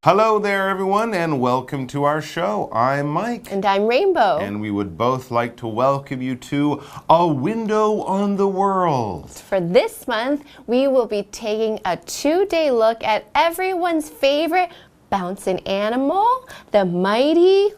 Hello there, everyone, and welcome to our show. I'm Mike. And I'm Rainbow. And we would both like to welcome you to A Window on the World. For this month, we will be taking a 2-day look at everyone's favorite bouncing animal, the mighty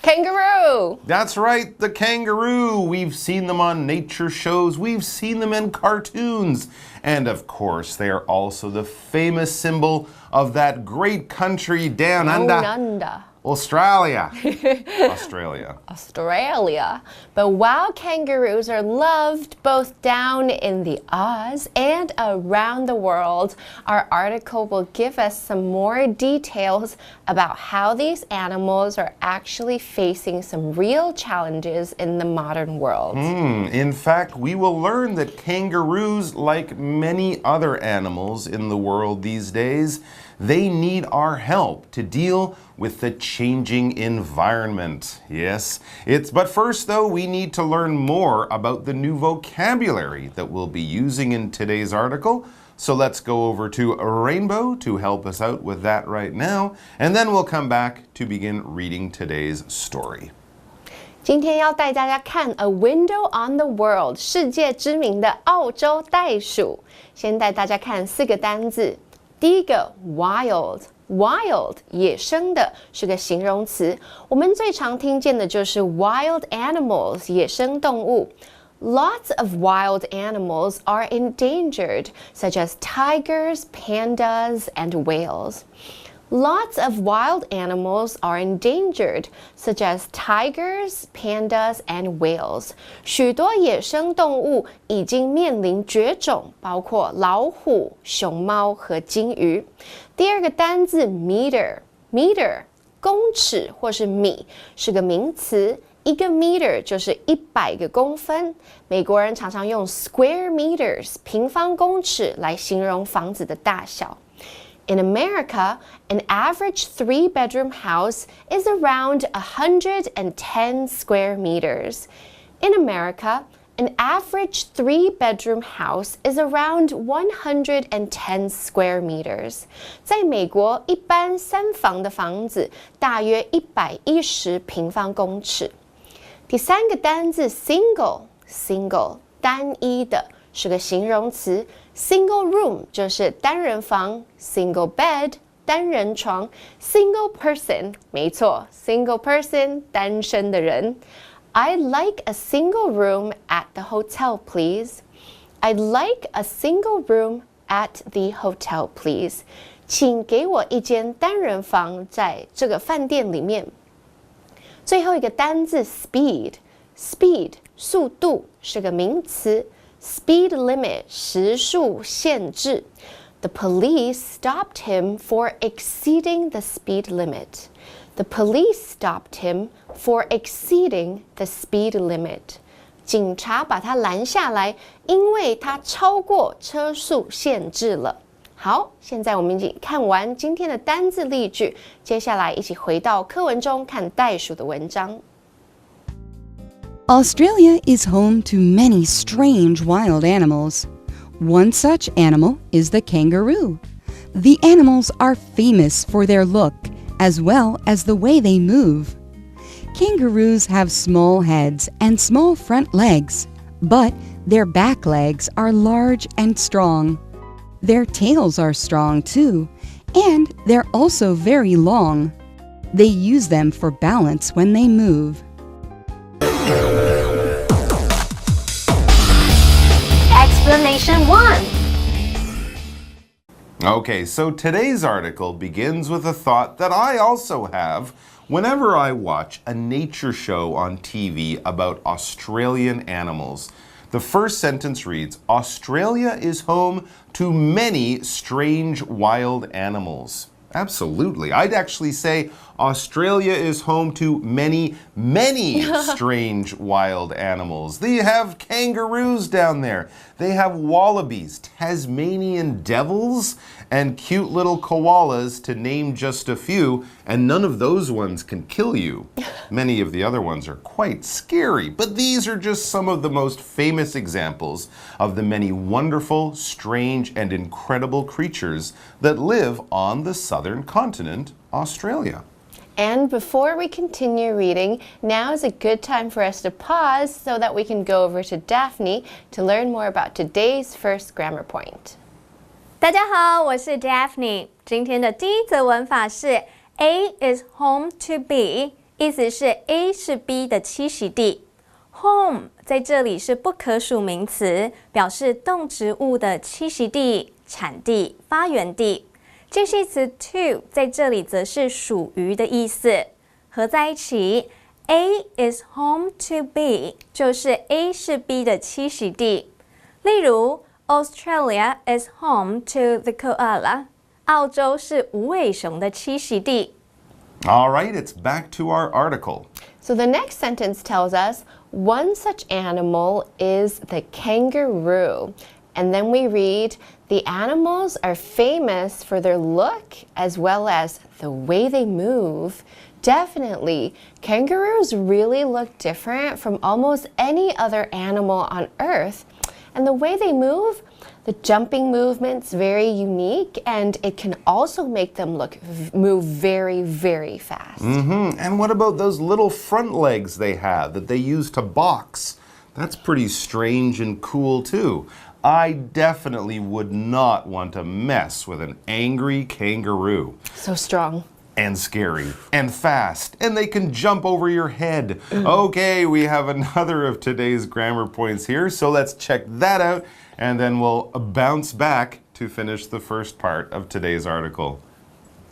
kangaroo. That's right, the kangaroo. We've seen them on nature shows. We've seen them in cartoons. And of course, they are also the famous symbol of that great country down under. Australia. Australia. But while kangaroos are loved both down in the Oz and around the world, our article will give us some more details about how these animals are actually facing some real challenges in the modern world. In fact, we will learn that kangaroos, like many other animals in the world these days, they need our help to deal with the changing environment. Yes, but first though, we need to learn more about the new vocabulary that we'll be using in today's article. So let's go over to Rainbow to help us out with that right now, and then we'll come back to begin reading today's story. 今天要带大家看 A Window on the World 世界知名的澳洲袋鼠。先带大家看4个单字。第一个 wild 野生的是个形容词，我们最常听见的就是 wild animals 野生动物。Lots of wild animals are endangered, such as tigers, pandas, and whales. Lots of wild animals are endangered, such as tigers, pandas, and whales. 许多野生动物已经面临绝种，包括老虎、熊猫和金鱼。第二个单字 meter， 公尺或是米是个名词。一个 meter 就是100个公分。美国人常常用 square meters 平方公尺来形容房子的大小。In America, an average 3-bedroom house is around 110 square meters. In America, an average 3-bedroom house is around 110 square meters. 在美国，一般3房的房子大约110平方公尺。第3个单字 single 单一的是个形容词。Single room 就是单人房 ，single bed 单人床 ，single person 没错 ，single person 单身的人。I'd like a single room at the hotel, please. I'd like a single room at the hotel, please. 请给我一间单人房在这个饭店里面。最后一个单字 speed 速度是个名词。Speed limit 时速限制。The police stopped him for exceeding the speed limit. The police stopped him for exceeding the speed limit. 警察把他拦下来，因为他超过车速限制了。好，现在我们已经看完今天的单字例句，接下来一起回到课文中看袋鼠的文章。Australia is home to many strange wild animals. One such animal is the kangaroo. The animals are famous for their look as well as the way they move. Kangaroos have small heads and small front legs, but their back legs are large and strong. Their tails are strong too, and they're also very long. They use them for balance when they move. Explanation 1. Okay, so today's article begins with a thought that I also have whenever I watch a nature show on TV about Australian animals. The first sentence reads, Australia is home to many strange wild animals. Absolutely. I'd actually say Australia is home to many, many strange wild animals. They have kangaroos down there. They have wallabies, Tasmanian devils, and cute little koalas, to name just a few, and none of those ones can kill you. Many of the other ones are quite scary, but these are just some of the most famous examples of the many wonderful, strange, and incredible creatures that live on the southern continent, Australia. And before we continue reading, now is a good time for us to pause so that we can go over to Daphne to learn more about today's first grammar point. 大家好，我是 Daphne。今天的第一则文法是 A is home to be， 意思是 A 是 B 的栖息地。Home 在这里是不可数名词，表示动植物的栖息地、产地、发源地。介系词 to 在这里则是属于的意思，合在一起 A is home to be 就是 A 是 B 的栖息地。例如 Australia is home to the koala 澳洲是无尾熊的栖息地。All right, it's back to our article. So the next sentence tells us one such animal is the kangaroo. And then we read, the animals are famous for their look as well as the way they move. Definitely, kangaroos really look different from almost any other animal on Earth. And the way they move, the jumping movement's very unique, and it can also make them move very, very fast. And what about those little front legs they have that they use to box? That's pretty strange and cool too. I definitely would not want to mess with an angry kangaroo. So strong. And scary. And fast. And they can jump over your head. Okay, we have another of today's grammar points here, so let's check that out, and then we'll bounce back to finish the first part of today's article.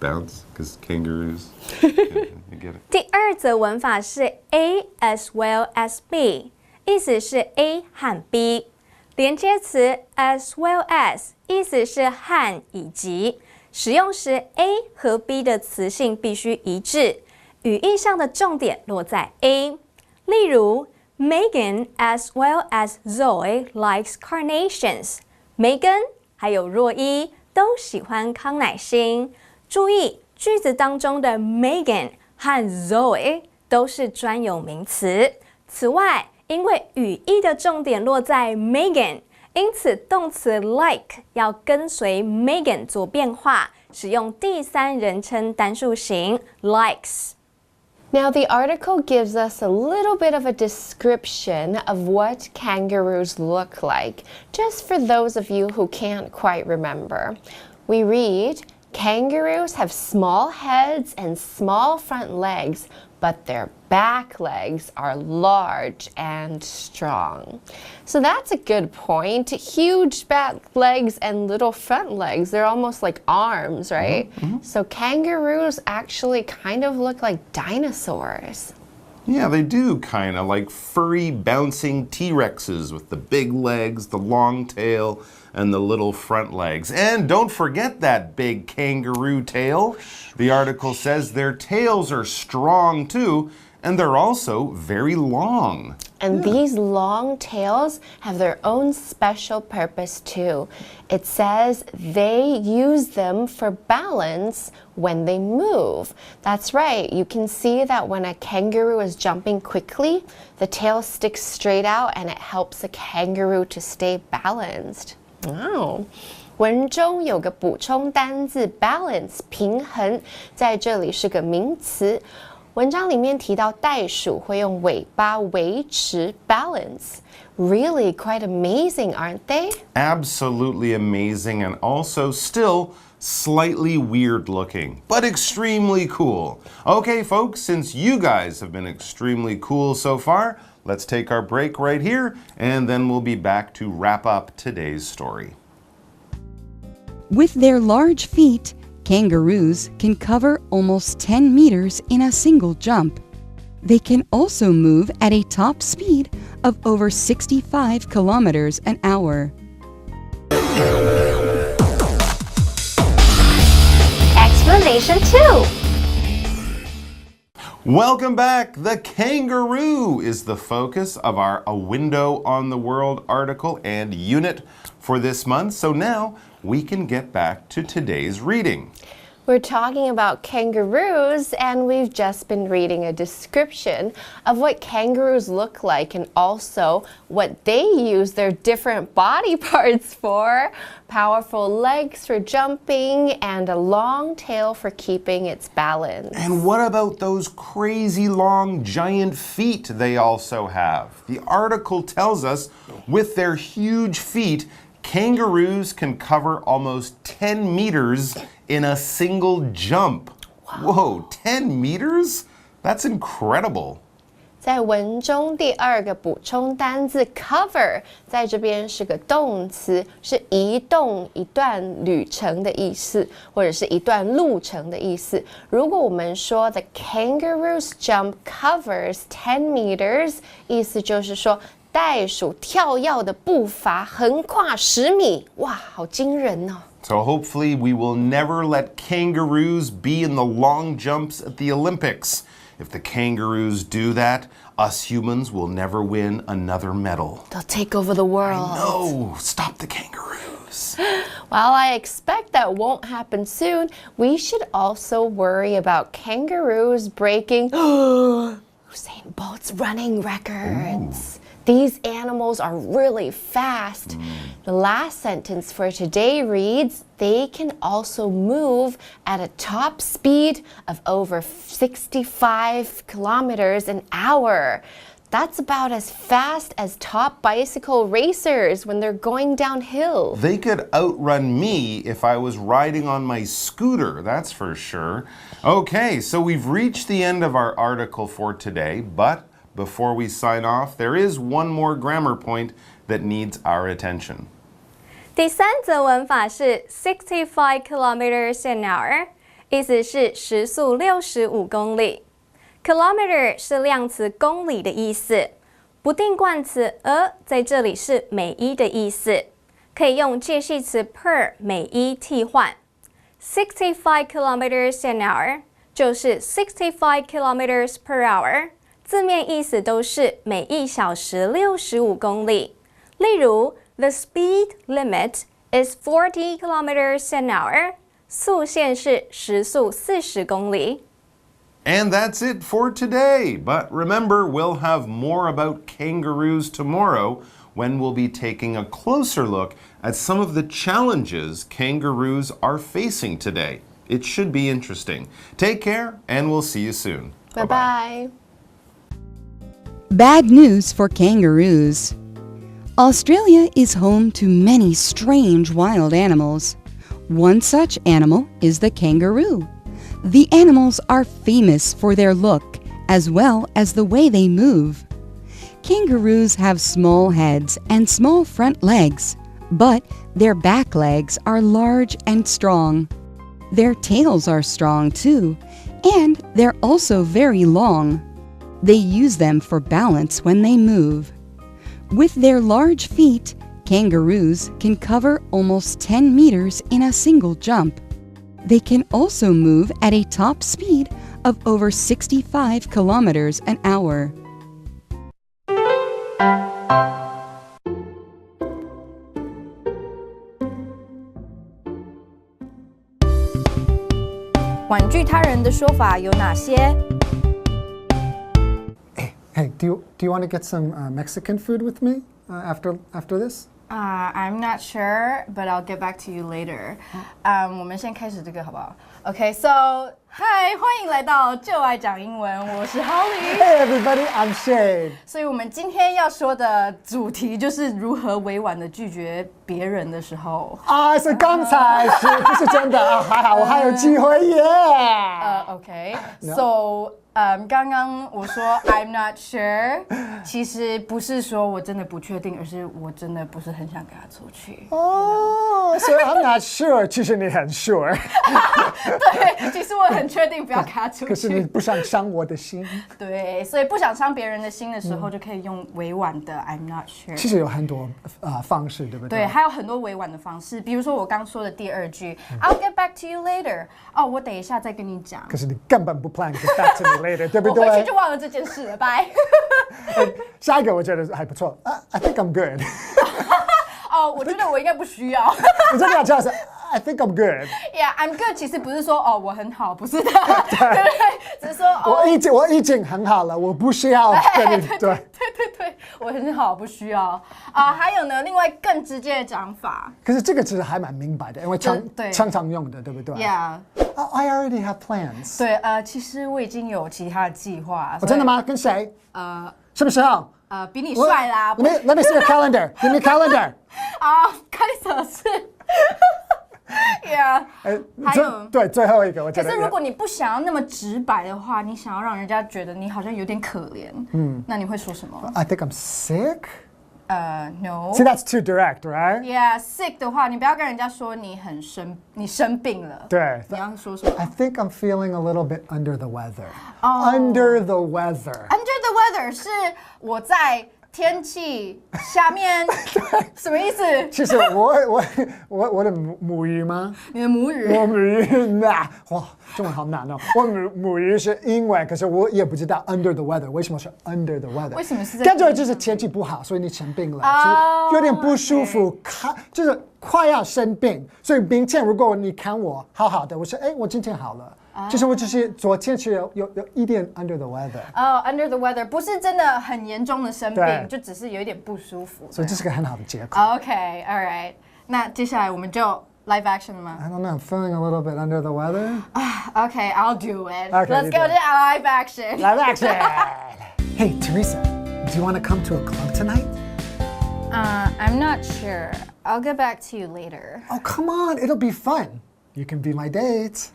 Bounce, because kangaroos. You get it? 第二则文法是 A as well as B， 意思是 A 和 B。连接词 as well as 意思是和以及，使用时 A 和 B 的词性必须一致，语义上的重点落在 A。例如 Megan as well as Zoe likes carnations。Megan 还有若伊都喜欢康乃馨。注意句子当中的 Megan 和 Zoe 都是专有名词。此外，因为语义的重点落在 Megan， 因此动词 like 要跟随 Megan 做变化，使用第三人称单数型 likes。 Now the article gives us a little bit of a description of what kangaroos look like, just for those of you who can't quite remember. We read, kangaroos have small heads and small front legs, but their back legs are large and strong. So that's a good point. Huge back legs and little front legs. They're almost like arms, right? So kangaroos actually kind of look like dinosaurs. Yeah, they do, kind of like furry, bouncing T-Rexes with the big legs, the long tail, and the little front legs. And don't forget that big kangaroo tail. The article says their tails are strong too, and they're also very long. And these long tails have their own special purpose too. It says they use them for balance when they move. That's right. You can see that when a kangaroo is jumping quickly, the tail sticks straight out and it helps the kangaroo to stay balanced. Wow. 文中有个补充单字 balance 平衡，在这里是个名词。文章里面提到袋鼠会用尾巴维持 balance. Really quite amazing, aren't they? Absolutely amazing, and also still slightly weird looking, but extremely cool. Okay, folks, since you guys have been extremely cool so far, let's take our break right here, and then we'll be back to wrap up today's story. With their large feet, kangaroos can cover almost 10 meters in a single jump. They can also move at a top speed of over 65 kilometers an hour. Explanation 2. Welcome back. The kangaroo is the focus of our A Window on the World article and unit for this month. So now we can get back to today's reading. We're talking about kangaroos, and we've just been reading a description of what kangaroos look like and also what they use their different body parts for. Powerful legs for jumping and a long tail for keeping its balance. And what about those crazy long giant feet they also have? The article tells us with their huge feet, kangaroos can cover almost 10 meters in a single jump. Wow. Whoa, 10 meters? That's incredible. 在文中第二个补充单字 cover 在这边是个动词，是移动一段旅程的意思，或者是一段路程的意思。如果我们说 the kangaroo's jump covers 10 meters， 意思就是说袋鼠跳跃的步伐横跨10米，哇，好惊人哦！ So hopefully we will never let kangaroos be in the long jumps at the Olympics. If the kangaroos do that, us humans will never win another medal. They'll take over the world. No, stop the kangaroos. While I expect that won't happen soon, we should also worry about kangaroos breaking Usain Bolt's running records. Ooh. These animals are really fast. The last sentence for today reads, they can also move at a top speed of over 65 kilometers an hour. That's about as fast as top bicycle racers when they're going downhill. They could outrun me if I was riding on my scooter, that's for sure. Okay, so we've reached the end of our article for today, but before we sign off, there is one more grammar point that needs our attention. 第三则文法是 65 kilometers an hour， 意思是时速65公里。kilometer 是量词公里的意思，不定冠词 a 在这里是每一的意思，可以用介系词 per 每一替换。65 kilometers an hour 就是65 kilometers per hour。字面意思都是每1小时65公里。例如 ，the speed limit is 40 kilometers an hour， 速限是时速40公里。And that's it for today. But remember, we'll have more about kangaroos tomorrow when we'll be taking a closer look at some of the challenges kangaroos are facing today. It should be interesting. Take care, and we'll see you soon. Bye-bye. Bad news for kangaroos. Australia is home to many strange wild animals. One such animal is the kangaroo. The animals are famous for their look as well as the way they move. Kangaroos have small heads and small front legs, but their back legs are large and strong. Their tails are strong too, and they're also very long. They use them for balance when they move. With their large feet, kangaroos can cover almost 10 meters in a single jump. They can also move at a top speed of over 65 kilometers an hour. 婉拒他人的说法有哪些？ Hey, do you want to get some Mexican food with me after this? I'm not sure, but I'll get back to you later. 我们先开始这个好不好 ？Okay, so hi， 欢迎来到就爱讲英文，我是 Holly。Hey everybody, I'm Shane。所以我们今天要说的主题就是如何委婉的拒绝别人的时候。啊，是刚才是不是真的啊？还好我还有机会耶。Okay, so 刚刚我说 I'm not sure， 其实不是说我真的不确定，而是我真的不是很想跟他出去。哦，所以 I'm not sure， 其实你很 sure。对，其实我很确定不要跟他出去。可是你不想伤我的心。对，所以不想伤别人的心的时候，就可以用委婉的 I'm not sure。其实有很多方式，对不对？对，还有很多委婉的方式，比如说我刚说的第二句 I'll get back to you later。哦，我等一下再跟你讲。可是你根本不 plan get back to me later， 对不我对？回去就忘了这件事了，拜。下一个我觉得还不错。I think I'm good 。哦，我觉得我应该不需要。你真的要这样子 ？I think I'm good。Yeah, I'm good 其实不是说哦我很好，不是的，对不对？只是说哦我已经很好了，我不需要跟你对。对，我很好，不需要啊。还有呢，另外更直接的讲法。可是这个其实还蛮明白的，因为常常用的，对不对 Yeah. I already have plans. 对，其实我已经有其他的计划。真的吗？跟谁？什么时候？比你帅啦。Let me see your calendar. Give me calendar. 啊，开手势。Yeah. 还有对最后一个，我觉得。可是如果你不想要那么直白的话，你想要让人家觉得你好像有点可怜，那你会说什么 ？I think I'm sick. No. See, that's too direct, right? Yeah, sick 的话，你不要跟人家说你生病了。对。你要说什么 I think I'm feeling a little bit under the weather. Under the weather. Under the weather 是我在天气下面，什么意思？其实我的母语吗？你的母语？我母语哇，中文好难哦。我母语是英文，可是我也不知道 under the weather 为什么是 under the weather？ 为什么是？感觉就是天气不好，所以你生病了，有点不舒服，就是快要生病。所以明天如果你看我好好的，我说我今天好了。就是我只是昨天是有一点 under the weather。under the weather 不是真的很严重的生病，就只是有一一点不舒服。所以这是个很好的借口。Okay, all right. 那接下来我们就 live action 了吗 I don't know. I'm feeling a little bit under the weather. Okay, I'll do it. Okay, Let's go to live action. Live action. Hey, Teresa, do you want to come to a club tonight? I'm not sure. I'll get back to you later. Oh, come on. It'll be fun. You can be my date.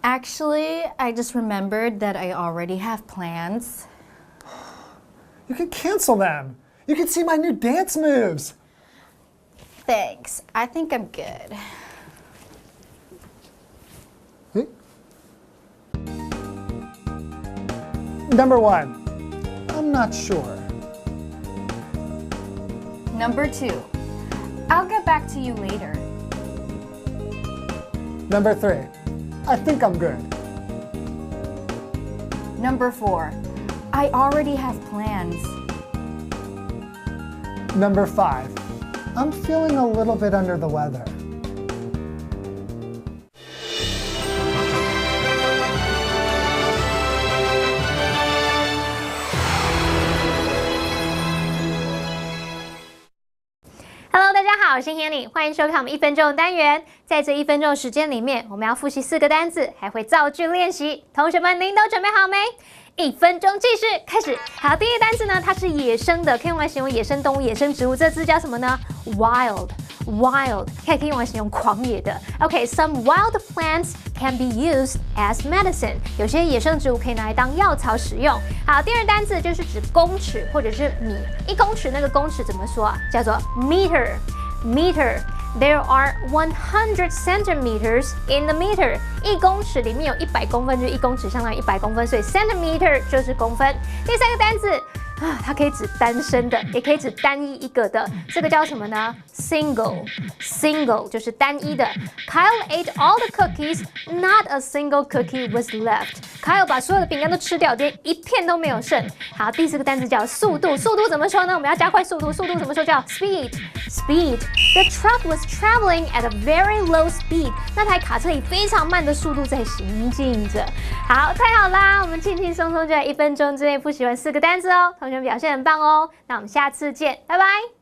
Actually, I just remembered that I already have plans. You can cancel them. You can see my new dance moves. Thanks. I think I'm good. Number 1, I'm not sure. Number 2, I'll get back to you later. Number 3, I think I'm good. Number 4, I already have plans. Number 5, I'm feeling a little bit under the weather. Hello， 大家好，我是 Hanny， 欢迎收看我们1分钟的单元。在这1分钟的时间里面，我们要复习4个单字，还会造句练习。同学们，您都准备好没？1分钟计时开始。好，第一个单字呢，它是野生的，可以用来形容野生动物、野生植物。这字叫什么呢 ？Wild， 可以用来形容狂野的。OK，some wild plants can be used as medicine。有些野生植物可以拿来当药草使用。好，第二单字就是指公尺或者是米。1公尺那个公尺怎么说啊？叫做 meter。There are 100 centimeters in the meter。1公尺里面有100公分，就是1公尺相当于100公分，所以 centimeter 就是公分。第3个单字它可以指单身的，也可以指单一一个的，这个叫什么呢 ？Single 就是单一的。Kyle ate all the cookies, not a single cookie was left。Kyle 把所有的饼干都吃掉，连一片都没有剩。好，第4个单词叫速度，速度怎么说呢？我们要加快速度，速度怎么说？叫 speed。The truck was traveling at a very low speed。那台卡车以非常慢的速度在行进着。好，太好啦！我们轻轻松松就在1分钟之内复习完4个单词哦。同学们表现很棒哦，那我们下次见，拜拜。